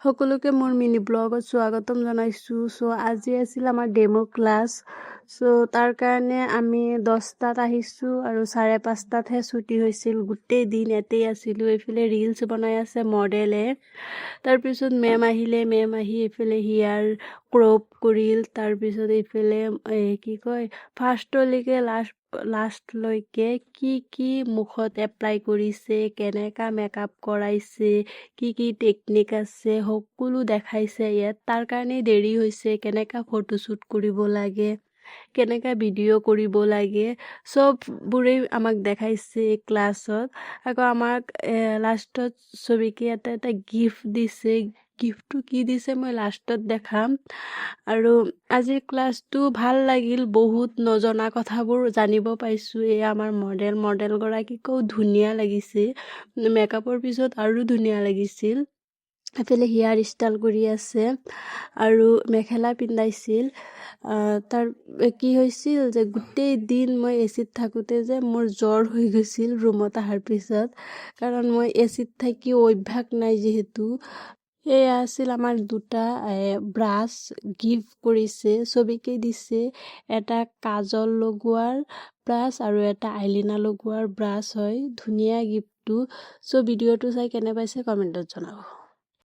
সকলোকে মোৰ মিনি ব্লগত স্বাগতম জনাইছোঁ। আজি আছিল আমাৰ ডেমো ক্লাছ। তাৰ কাৰণে আমি 10টাত আহিছোঁ আৰু 5:30হে ছুটি হৈছিল। গোটেই দিন ইয়াতেই আছিলোঁ। এইফালে ৰিলছ বনাই আছে মডেলে। তাৰপিছত মেম আহিলে, মেম আহি এইফালে হিয়াৰ ক্ৰপ কৰিল। তাৰপিছত এইফালে ফাৰ্ষ্টলৈকে লাষ্টলৈকে কি মুখত এপ্লাই কৰিছে, কেনেকা মেকআপ কৰাইছে, কি টেকনিক আছে সকলো দেখাইছে ইয়াত। তাৰ কাৰণেই দেৰি হৈছে। কেনেকা ফটোশ্বুট কৰিব লাগে, কেনেকা ভিডিঅ' কৰিব লাগে চববোৰেই আমাক দেখাইছে ক্লাছত। আকৌ আমাক লাষ্টত ছবিকে এটা গিফ্ট দিছে। গিফ্টটো কি দিছে মই লাষ্টত দেখাম। আৰু আজিৰ ক্লাছটো ভাল লাগিল। বহুত নজনা কথাবোৰ জানিব পাইছোঁ। এই আমাৰ মডেলগৰাকীকো ধুনীয়া লাগিছে। মেকআপৰ পিছত আৰু ধুনীয়া লাগিছিল। এইফালে হেয়াৰ ষ্টাইল কৰি আছে আৰু মেখেলা পিন্ধাইছিল। তাৰ কি হৈছিল যে গোটেই দিন মই এচিত থাকোঁতে যে মোৰ জ্বৰ হৈ গৈছিল ৰুমত অহাৰ পিছত, কাৰণ মই এচিত থাকি অভ্যাস নাই যিহেতু। এয়া আছিল আমাৰ দুটা ব্ৰাছ গিফ্ট কৰিছে, ছবিকে দিছে। এটা কাজল লগোৱাৰ ব্ৰাছ আৰু এটা আইলিনাৰ লগোৱাৰ ব্ৰাছ হয়। ধুনীয়া গিফ্টটো। ভিডিঅ'টো চাই কেনে পাইছে কমেণ্টত জনাব।